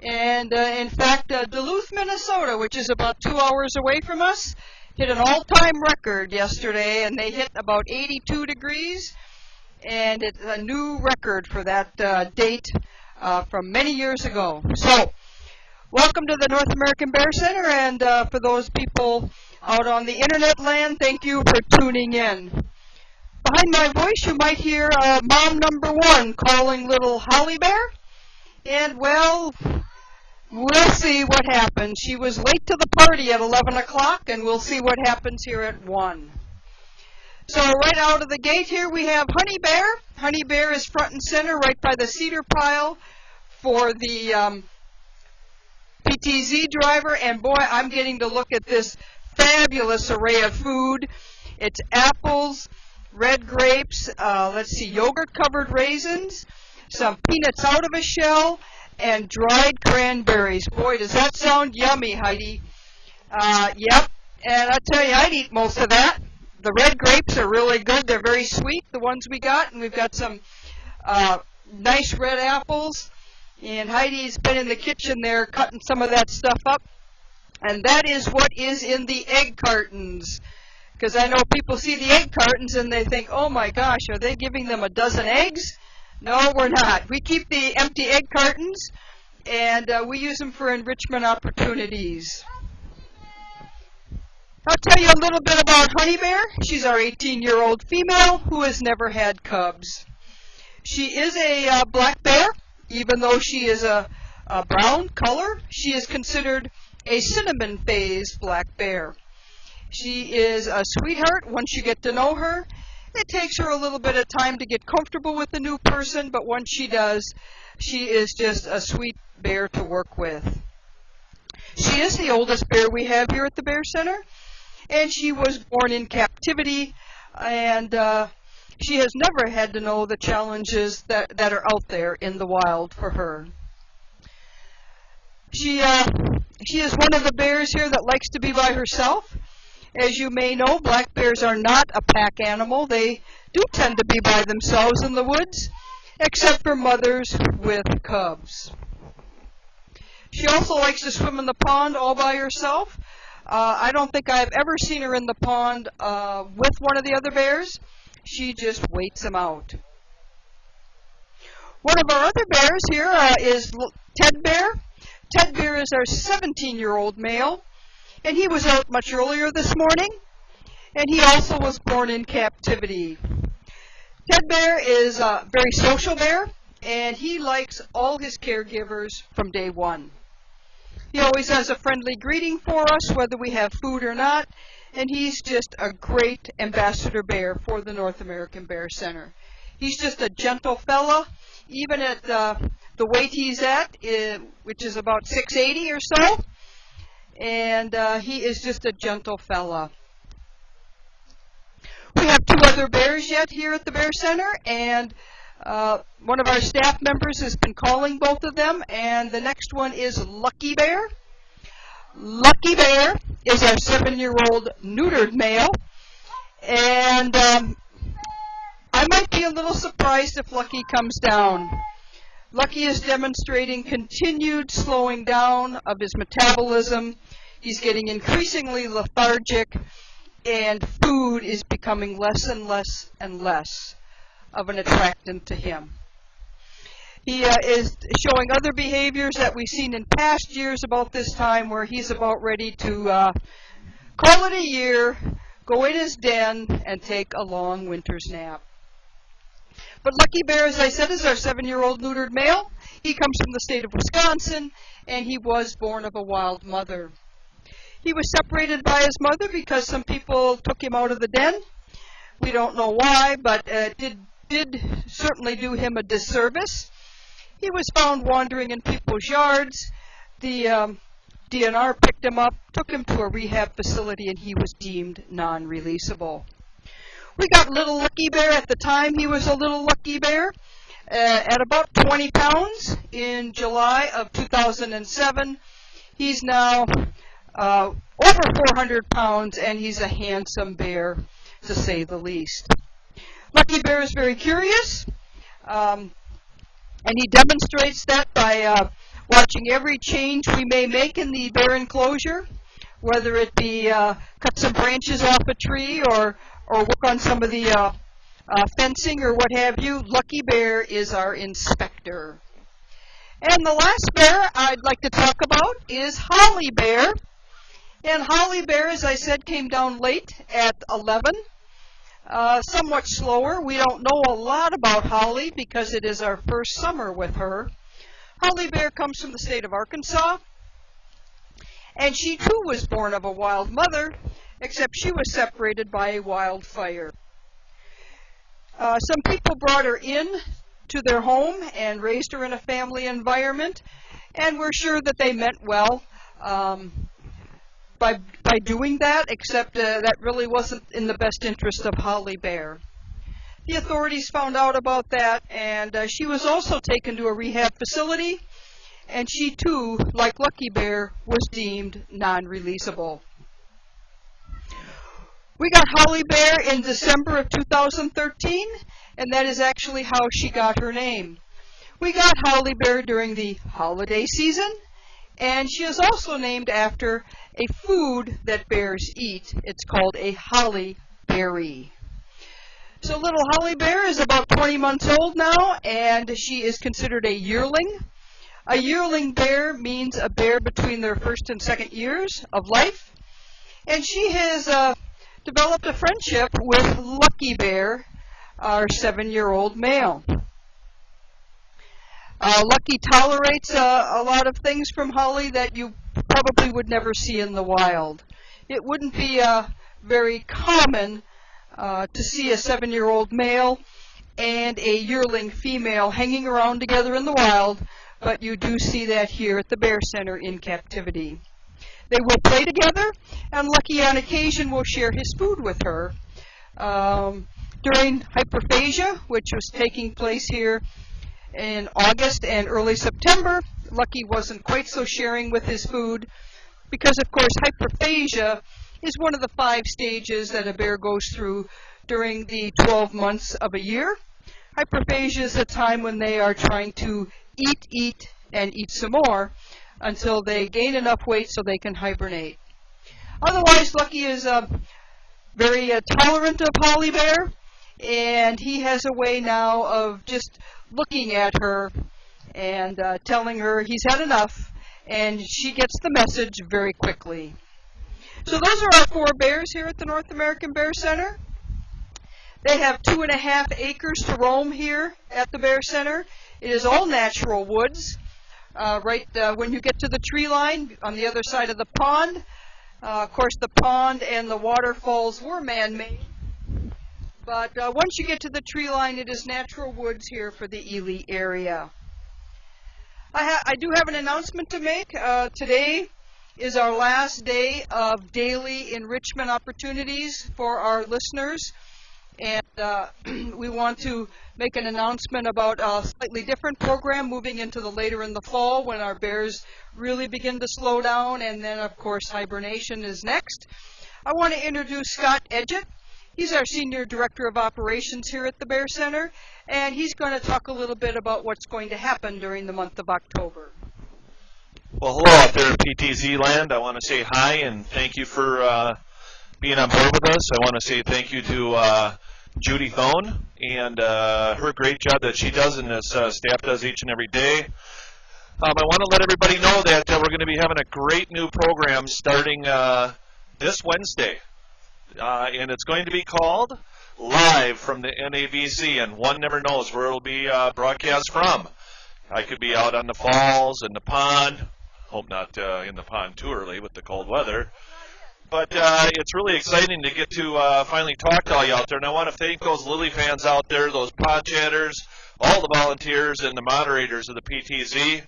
And in fact, Duluth, Minnesota, which is about 2 hours away from us, hit an all-time record yesterday, and they hit about 82 degrees, and it's a new record for that date from many years ago. So, welcome to the North American Bear Center, and for those people out on the internet land, thank you for tuning in. Behind my voice, you might hear mom number one calling little Holly Bear, and well, we'll see what happens. She was late to the party at 11 o'clock, and we'll see what happens here at 1. So right out of the gate here, we have Honey Bear. Honey Bear is front and center right by the cedar pile for the PTZ driver, and boy, I'm getting to look at this fabulous array of food. It's apples, red grapes, yogurt-covered raisins, some peanuts out of a shell, and dried cranberries. Boy, does that sound yummy, Heidi. Yep, and I tell you, I'd eat most of that. The red grapes are really good. They're very sweet, the ones we got, and we've got some nice red apples. And Heidi's been in the kitchen there cutting some of that stuff up. And that is what is in the egg cartons. Because I know people see the egg cartons and they think, oh my gosh, are they giving them a dozen eggs? No, we're not. We keep the empty egg cartons, and we use them for enrichment opportunities. I'll tell you a little bit about Honey Bear. She's our 18-year-old female who has never had cubs. She is a black bear. Even though she is a brown color, she is considered a cinnamon phase black bear. She is a sweetheart once you get to know her. It takes her a little bit of time to get comfortable with the new person, but once she does, she is just a sweet bear to work with. She is the oldest bear we have here at the Bear Center, and she was born in captivity, and she has never had to know the challenges that are out there in the wild for her. She is one of the bears here that likes to be by herself. As you may know, black bears are not a pack animal. They do tend to be by themselves in the woods, except for mothers with cubs. She also likes to swim in the pond all by herself. I don't think I've ever seen her in the pond with one of the other bears. She just waits them out. One of our other bears here is Ted Bear. Ted Bear is our 17-year-old male, and he was out much earlier this morning, and he also was born in captivity. Ted Bear is a very social bear, and he likes all his caregivers from day one. He always has a friendly greeting for us, whether we have food or not, and he's just a great ambassador bear for the North American Bear Center. He's just a gentle fella, even at the weight he's at, which is about 680 or so, and he is just a gentle fella. We have two other bears yet here at the Bear Center, and one of our staff members has been calling both of them, and the next one is Lucky Bear. Lucky Bear is our 7-year-old neutered male, and I might be a little surprised if Lucky comes down. Lucky is demonstrating continued slowing down of his metabolism. He's getting increasingly lethargic, and food is becoming less and less and less of an attractant to him. He is showing other behaviors that we've seen in past years about this time, where he's about ready to call it a year, go in his den, and take a long winter's nap. But Lucky Bear, as I said, is our 7-year-old neutered male. He comes from the state of Wisconsin, and he was born of a wild mother. He was separated by his mother because some people took him out of the den. We don't know why, but it did certainly do him a disservice. He was found wandering in people's yards. The DNR picked him up, took him to a rehab facility, and he was deemed non-releasable. We got little Lucky Bear at the time. He was a little Lucky Bear at about 20 pounds in July of 2007. He's now over 400 pounds, and he's a handsome bear, to say the least. Lucky Bear is very curious, and he demonstrates that by watching every change we may make in the bear enclosure, whether it be cut some branches off a tree or work on some of the fencing or what have you. Lucky Bear is our inspector. And the last bear I'd like to talk about is Holly Bear. And Holly Bear, as I said, came down late at 11. Somewhat slower. We don't know a lot about Holly because it is our first summer with her. Holly Bear comes from the state of Arkansas, and she too was born of a wild mother, except she was separated by a wildfire. Some people brought her in to their home and raised her in a family environment, and we're sure that they meant well by doing that, except that really wasn't in the best interest of Holly Bear. The authorities found out about that, and she was also taken to a rehab facility, and she too, like Lucky Bear, was deemed non-releasable. We got Holly Bear in December of 2013, and that is actually how she got her name. We got Holly Bear during the holiday season, and she is also named after a food that bears eat. It's called a holly berry. So little Holly Bear is about 20 months old now, and she is considered a yearling. A yearling bear means a bear between their first and second years of life, and she has developed a friendship with Lucky Bear, our 7-year-old male. Lucky tolerates a lot of things from Holly that you probably would never see in the wild. It wouldn't be very common to see a 7-year-old male and a yearling female hanging around together in the wild, but you do see that here at the Bear Center in captivity. They will play together, and Lucky on occasion will share his food with her. During hyperphagia, which was taking place here in August and early September, Lucky wasn't quite so sharing with his food because, of course, hyperphagia is one of the 5 stages that a bear goes through during the 12 months of a year. Hyperphagia is a time when they are trying to eat, and eat some more until they gain enough weight so they can hibernate. Otherwise, Lucky is very tolerant of Holly Bear, and he has a way now of just looking at her and telling her he's had enough, and she gets the message very quickly. So those are our 4 bears here at the North American Bear Center. They have 2.5 acres to roam here at the Bear Center. It is all natural woods. When you get to the tree line on the other side of the pond, of course the pond and the waterfalls were man-made, but once you get to the tree line, it is natural woods here for the Ely area. I do have an announcement to make. Today is our last day of daily enrichment opportunities for our listeners, and we want to make an announcement about a slightly different program moving into the later in the fall when our bears really begin to slow down, and then of course hibernation is next. I want to introduce Scott Edgett. He's our Senior Director of Operations here at the Bear Center, and he's going to talk a little bit about what's going to happen during the month of October. Well, hello out there in PTZ land. I want to say hi and thank you for being on board with us. I want to say thank you to Judy Thone and her great job that she does and this staff does each and every day. I want to let everybody know that we're going to be having a great new program starting this Wednesday. And it's going to be called Live from the NABC, and one never knows where it'll be broadcast from. I could be out on the falls, in the pond. Hope not in the pond too early with the cold weather. But it's really exciting to get to finally talk to all you out there. And I want to thank those Lily fans out there, those pod chatters, all the volunteers and the moderators of the PTZ.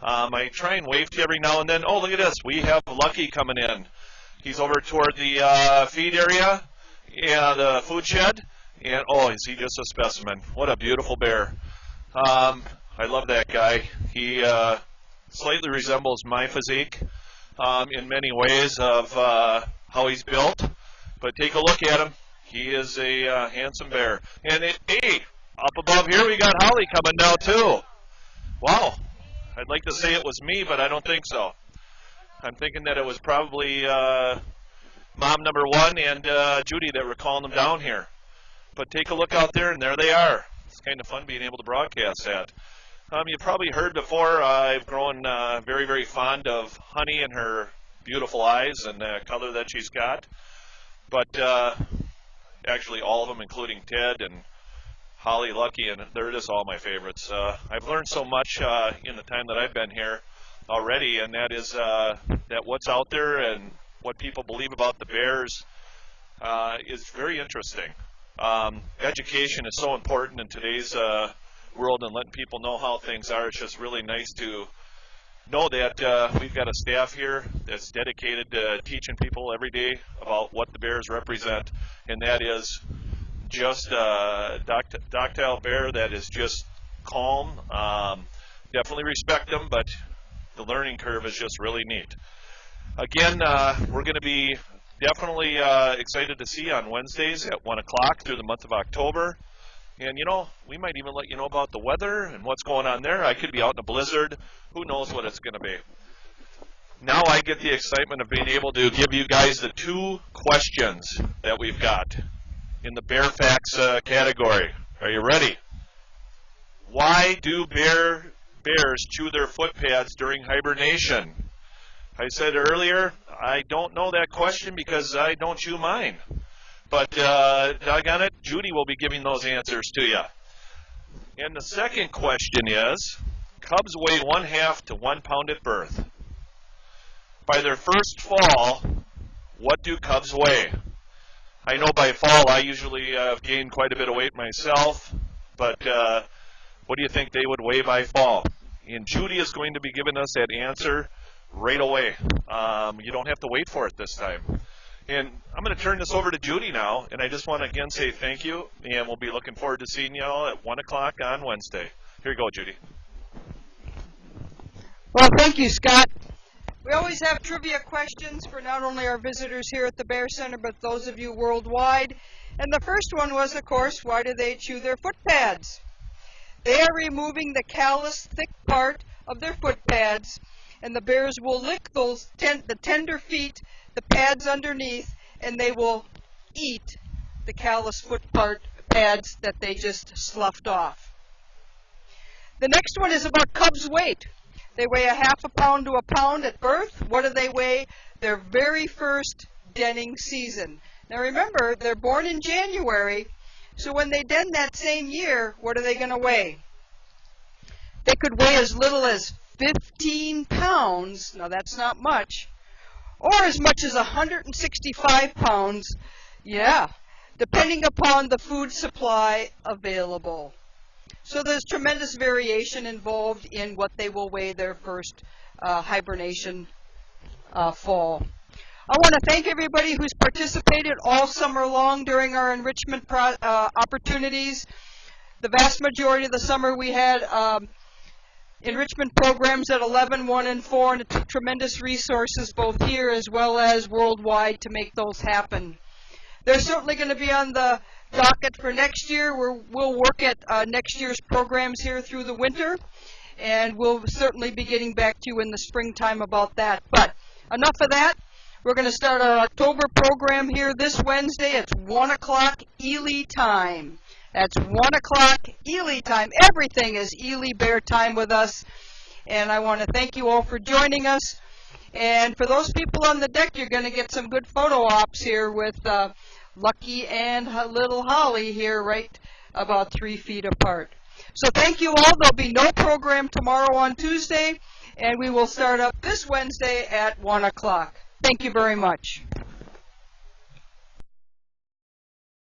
I try and wave to you every now and then. Oh, look at this. We have Lucky coming in. He's over toward the feed area and the food shed. And, oh, is he just a specimen. What a beautiful bear. I love that guy. He slightly resembles my physique in many ways of how he's built. But take a look at him. He is a handsome bear. And, hey, up above here we got Holly coming now, too. Wow. I'd like to say it was me, but I don't think so. I'm thinking that it was probably Mom number 1 and Judy that were calling them down here. But take a look out there, and there they are. It's kind of fun being able to broadcast that. You've probably heard before, I've grown very, very fond of Honey and her beautiful eyes and the color that she's got. But actually all of them, including Ted and Holly, Lucky, and they're just all my favorites. I've learned so much in the time that I've been here already, and that is that what's out there and what people believe about the Bears is very interesting. Education is so important in today's world, and letting people know how things are. It's just really nice to know that we've got a staff here that's dedicated to teaching people every day about what the Bears represent, and that is just a docile bear that is just calm. Definitely respect them, but the learning curve is just really neat. Again, we're going to be definitely excited to see you on Wednesdays at 1 o'clock through the month of October. And, you know, we might even let you know about the weather and what's going on there. I could be out in a blizzard. Who knows what it's going to be. Now I get the excitement of being able to give you guys the 2 questions that we've got in the Bear Facts category. Are you ready? Why do bears chew their foot pads during hibernation? I said earlier, I don't know that question because I don't chew mine. But, doggone it, Judy will be giving those answers to you. And the second question is, cubs weigh 1/2 to 1 pound at birth. By their first fall, what do cubs weigh? I know by fall I usually gain quite a bit of weight myself, but what do you think they would weigh by fall? And Judy is going to be giving us that answer right away. You don't have to wait for it this time. And I'm going to turn this over to Judy now, and I just want to again say thank you, and we'll be looking forward to seeing you all at 1 o'clock on Wednesday. Here you go, Judy. Well, thank you, Scott. We always have trivia questions for not only our visitors here at the Bear Center, but those of you worldwide. And the first one was, of course, why do they chew their foot pads? They are removing the callous, thick part of their foot pads, and the bears will lick those the tender feet, the pads underneath, and they will eat the callous foot pads that they just sloughed off. The next one is about cubs' weight. They weigh 1/2 pound to 1 pound at birth. What do they weigh their very first denning season? Now remember, they're born in January, so when they den that same year, what are they going to weigh? They could weigh as little as 15 pounds, now that's not much, or as much as 165 pounds, yeah, depending upon the food supply available. So there's tremendous variation involved in what they will weigh their first hibernation fall. I want to thank everybody who's participated all summer long during our enrichment opportunities. The vast majority of the summer we had enrichment programs at 11, 1, and 4, and it took tremendous resources both here as well as worldwide to make those happen. They're certainly going to be on the docket for next year. We'll work at next year's programs here through the winter, and we'll certainly be getting back to you in the springtime about that. But enough of that. We're going to start our October program here this Wednesday. It's 1 o'clock Ely time. That's 1 o'clock Ely time. Everything is Ely Bear time with us. And I want to thank you all for joining us. And for those people on the deck, you're going to get some good photo ops here with Lucky and little Holly here right about 3 feet apart. So thank you all. There'll be no program tomorrow on Tuesday, and we will start up this Wednesday at 1 o'clock. Thank you very much.